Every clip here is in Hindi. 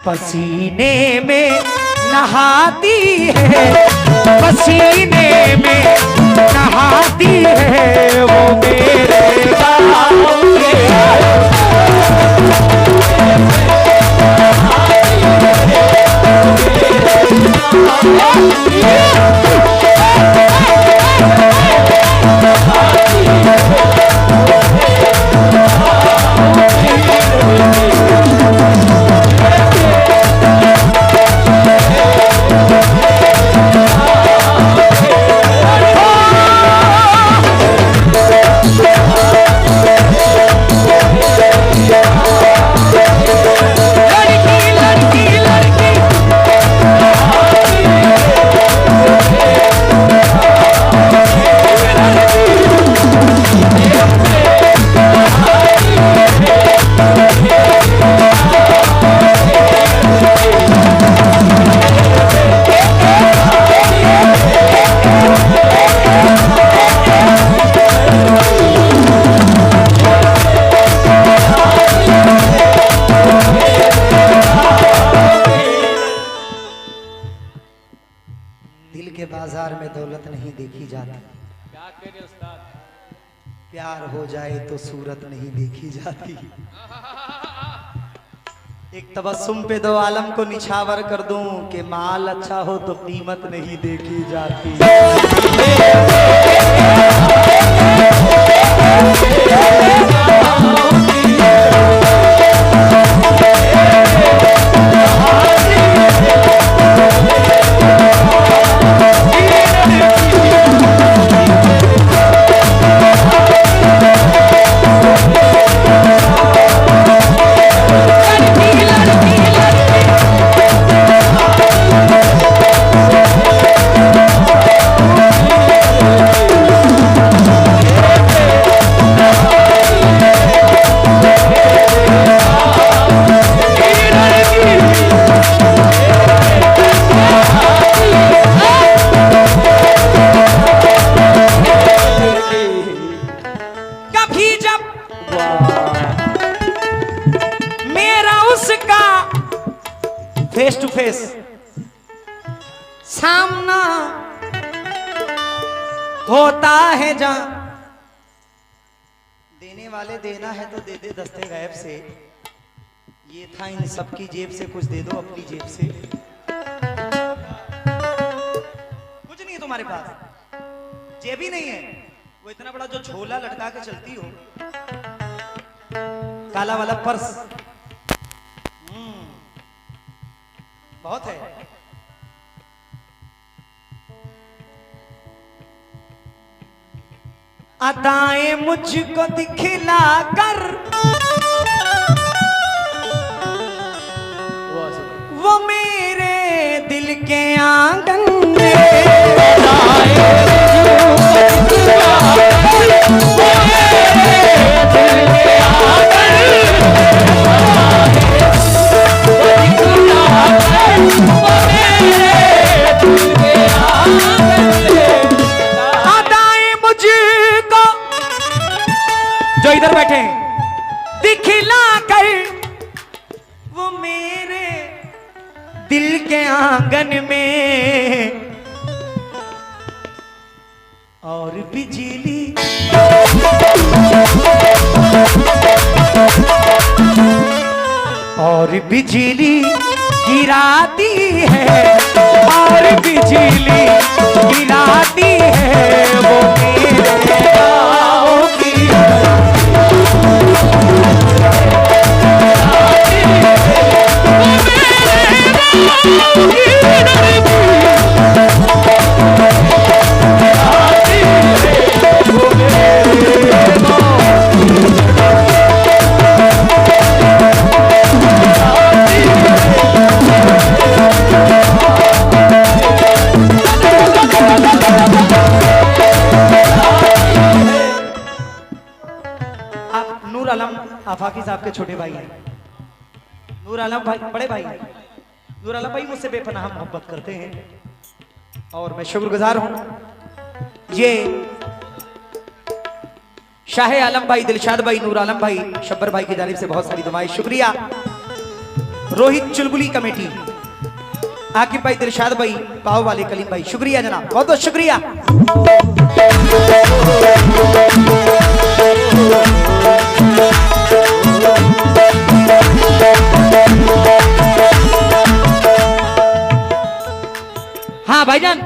पसीने में नहाती है, पसीने में नहाती है वो मेरे गाँव बाजार में दौलत नहीं देखी जाती, क्या करे उस्ताद, प्यार हो जाए तो सूरत नहीं देखी जाती। एक तबस्सुम पे दो आलम को निछावर कर दूं कि माल अच्छा हो तो कीमत नहीं देखी जाती। फेस टू फेस सामना होता है जहां, देने वाले देना है तो दे दे दस्ते गैब से। ये था इन सबकी जेब से, कुछ दे दो अपनी जेब से। कुछ नहीं है तुम्हारे पास, जेब ही नहीं है। वो इतना बड़ा जो झोला लटका के चलती हो, काला वाला पर्स बहुत है। अदाएं मुझको दिखला कर वो मेरे दिल के आंगन जो इधर बैठे दिखला कर वो मेरे दिल के आंगन में, और बिजली और बिजली गिराती है, और बिजली गिराती है वो मेरे गाँव की। नूर आलम आफाकी साहब के छोटे भाई हैं। नूर आलम भाई बड़े भाई, नूर आलम भाई मुझसे बेपनाह मोहब्बत करते हैं और मैं शुक्रगुजार हूं। ये शाह आलम भाई, दिलशाद भाई, नूर आलम भाई, शब्बर भाई की जानिब से बहुत सारी दुआएं, शुक्रिया। रोहित चुलबुली कमेटी, आकिब भाई, दिलशाद भाई, पाव वाले कलीम भाई, शुक्रिया जनाब, बहुत बहुत शुक्रिया। हाँ भाईजान,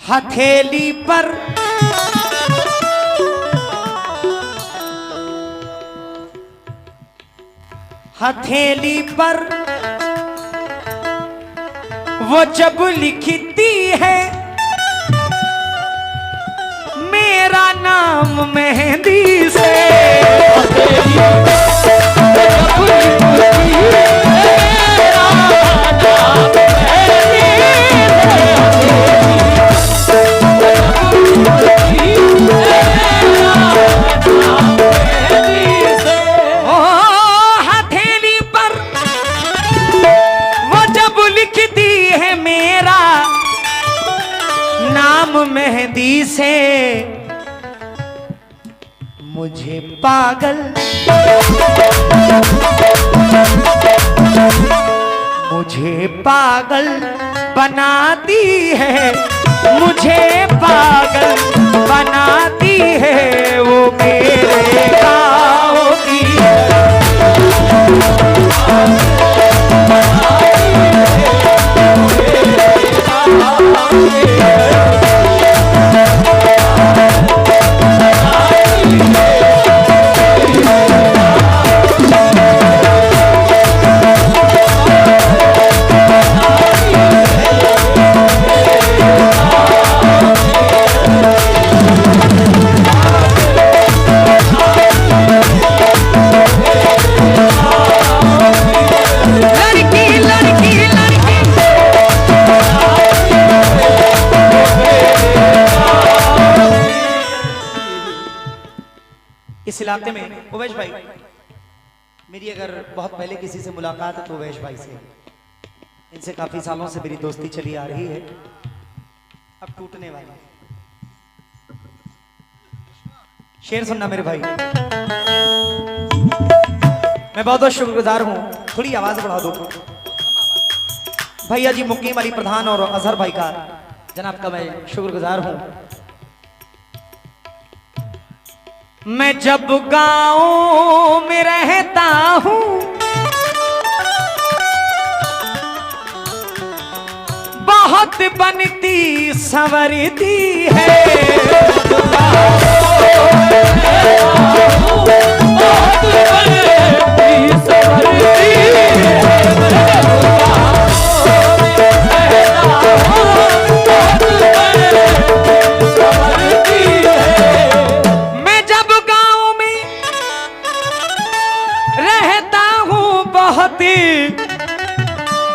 हथेली पर हथेली पर वो जब लिखती है मेरा नाम मेहंदी से, मेहंदी से मुझे पागल बनाती है, मुझे पागल बनाती है वो मेरे गाँव की। इस इलाके में उवैश भाई, मेरी अगर बहुत पहले किसी से मुलाकात है तो उवैश भाई से, इनसे काफी सालों से मेरी दोस्ती चली आ रही है, अब टूटने वाली। शेर सुनना मेरे भाई, मैं बहुत बहुत शुक्रगुजार हूं, थोड़ी आवाज बढ़ा दो भैया जी, मुकीम अली प्रधान और अजहर भाई का जनाब का मैं शुक्रगुजार हूं। मैं जब गाँव में रहता हूँ बहुत बनती संवरती है, बहुत बनती संवरती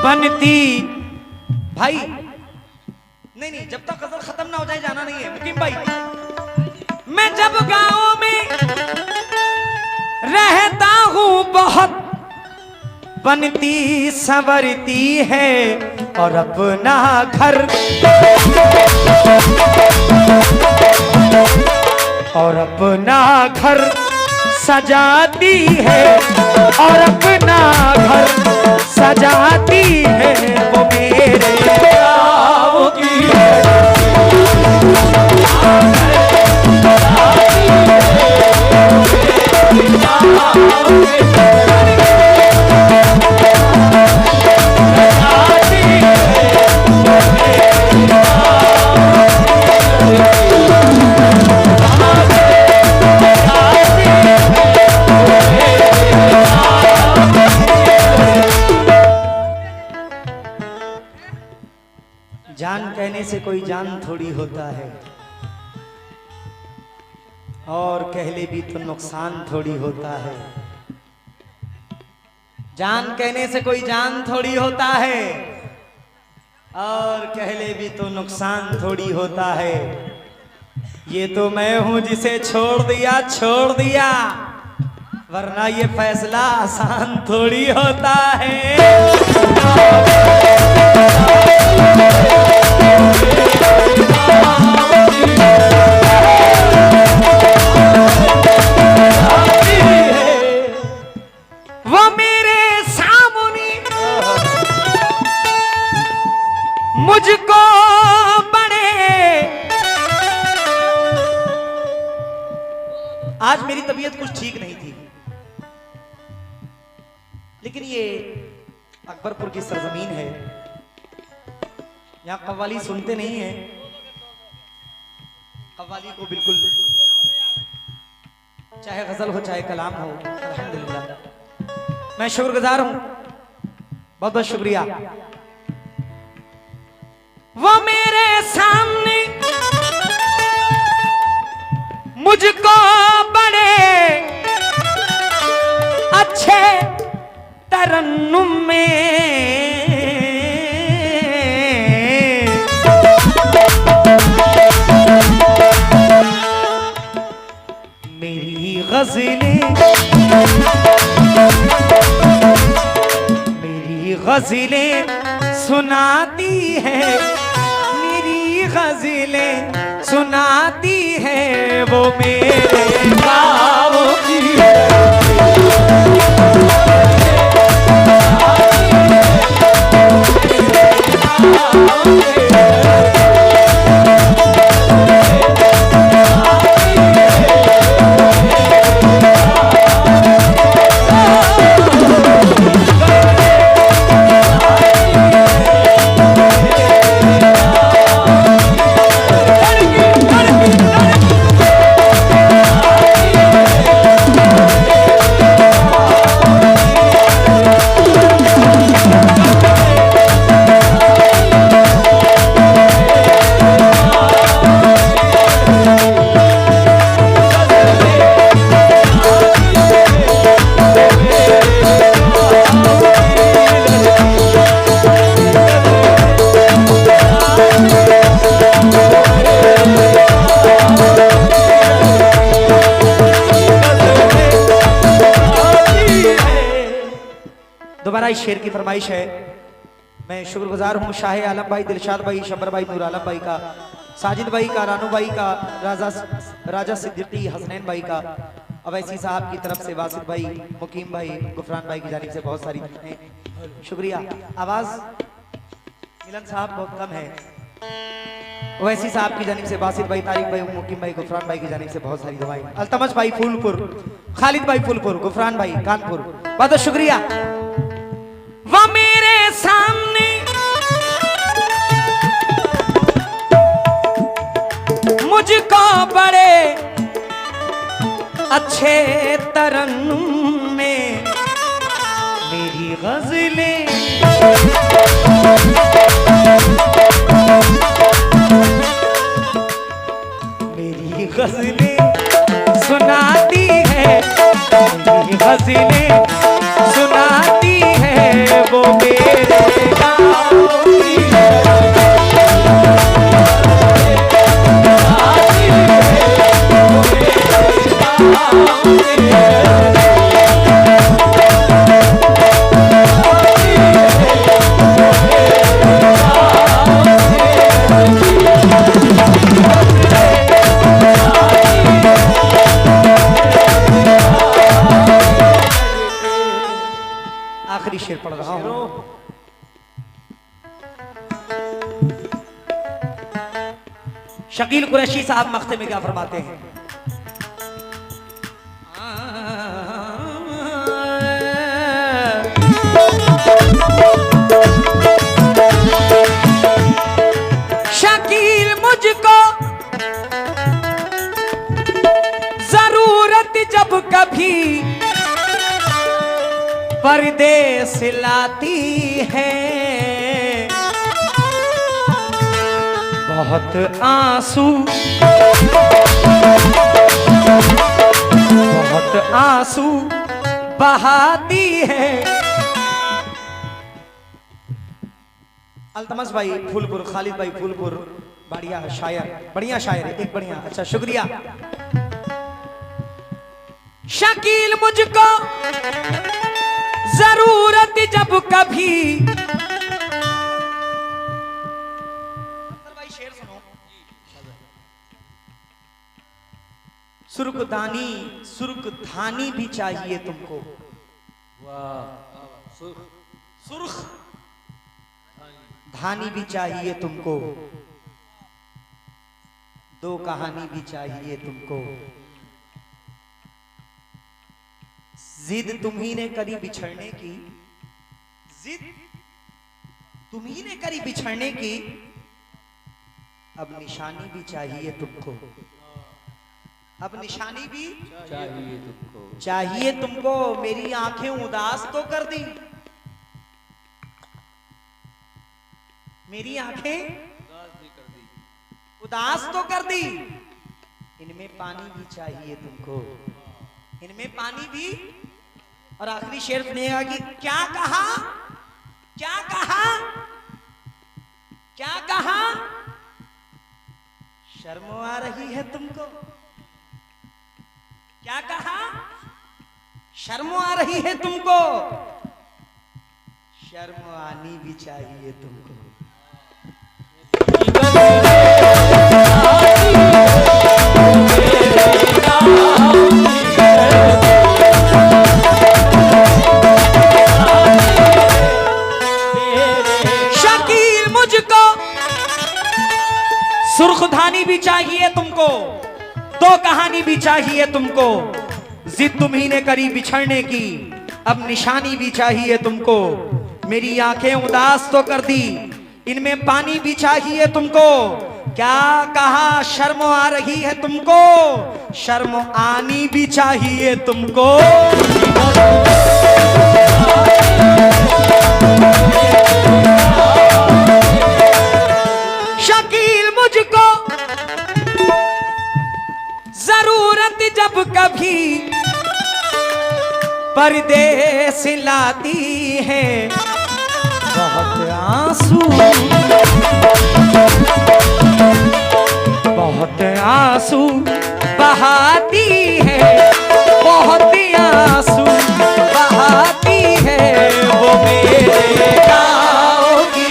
बनती भाई। नहीं, जब तक गजल खत्म ना हो जाए जाना नहीं है मुकीम भाई। मैं जब गाँव में रहता हूँ बहुत बनती संवरती है, और अपना घर सजाती है, और अपना घर सजाती है वो मेरे गाँव की। जान कहने से कोई जान थोड़ी होता है, और कह ले भी तो नुकसान थोड़ी होता है। जान कहने से कोई जान थोड़ी होता है, और कह ले भी तो नुकसान थोड़ी होता है। ये तो मैं हूं जिसे छोड़ दिया, वरना ये फैसला आसान थोड़ी होता है। तबीयत कुछ ठीक नहीं थी, लेकिन ये अकबरपुर की सरजमीन है, यहाँ कव्वाली सुनते नहीं है। कव्वाली को बिल्कुल, चाहे गजल हो चाहे कलाम हो, अल्हम्दुलिल्लाह मैं शुक्रगुजार हूं, बहुत बहुत शुक्रिया। वो मेरे सामने मुझको बड़े अच्छे तरन्नुम में मेरी गज़लें सुनाती है, मेरी गज़लें सुनाती है वो मेरे गाँव की। दोबारा इस शेर की फरमाइश है। मैं शुक्रगुजार हूँ शाह आलम भाई, दिलशाद भाई, शबर भाई, नूर आलम भाई का, साजिद भाई का, रानू भाई का, राजा सिद्दीकी, हसनैन भाई का, अवैसी साहब की तरफ से, वासिफ भाई, मुकीम भाई, गुफरान भाई की जानिब से बहुत सारी शुक्रिया। आवाज मिलन साहब बहुत कम है। ओवैसी साहब की जानिब से, वासिफ भाई, तारिक भाई, मुकीम भाई, गुफरान भाई की जानिब से बहुत सारी दुआएं। अल्तमश भाई फूलपुर, खालिद भाई फूलपुर, गुफरान भाई कानपुर, बहुत बहुत शुक्रिया। वो मेरे सामने मुझको बड़े अच्छे तरन्नुम में मेरी गज़लें सुनाती है, मेरी गज़लें सुनाती है वो मेरे गाँव की। आखिरी शेर पढ़ रहा हूं। शकील कुरैशी साहब मख्ते में क्या फरमाते हैं? शकील मुझको जरूरत जब कभी परदेस लाती है, बहुत आंसू बहाती है। अल्तमस भाई फूलपुर, खालिद भाई फूलपुर, बढ़िया शायर, एक बढ़िया, अच्छा शुक्रिया। शकील मुझको जरूरत जब कभी, भाई शेर सुनो। सुर्खधानी भी चाहिए तुमको, सुर्ख धानी भी चाहिए तुमको, दो कहानी भी चाहिए तुमको, जिद तुम्ही ने करी बिछड़ने की, जिद तुम्ही ने करी बिछड़ने की, अब निशानी भी चाहिए तुमको, अब निशानी भी चाहिए तुमको, चाहिए तुमको। मेरी आंखें उदास तो कर दी, मेरी आंखें उदास तो कर दी, इनमें पानी भी चाहिए तुमको, इनमें पानी भी। और आखिरी शेर सुनिएगा कि क्या कहा, क्या कहा, क्या कहा, शर्म आ रही है तुमको, क्या कहा, शर्म आ रही है तुमको, शर्म आनी भी चाहिए तुमको। शकील मुझको सुर्खधानी भी चाहिए तुमको, दो कहानी भी चाहिए तुमको, जिद तुम्ही ने करी बिछड़ने की, अब निशानी भी चाहिए तुमको। मेरी आंखें उदास तो कर दी, इनमें पानी भी चाहिए तुमको। क्या कहा, शर्म आ रही है तुमको, शर्म आनी भी चाहिए तुमको। शकील मुझको जरूरत जब कभी परदेस लाती है, बहुत आंसू, बहुत आंसू बहाती है, बहुत आंसू बहाती है, वो मेरे गाँव की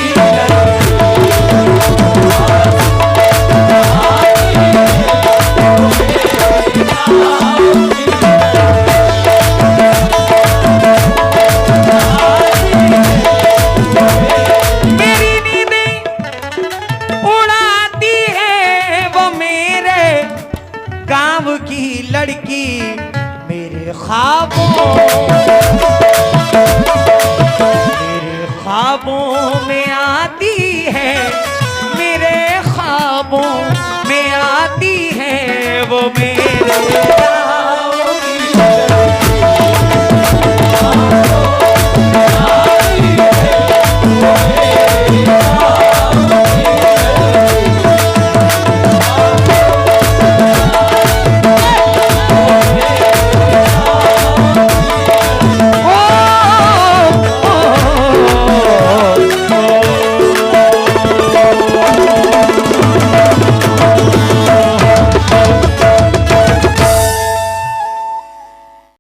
लड़की, मेरे ख्वाबों में आती है, मेरे ख्वाबों में आती है, वो मेरे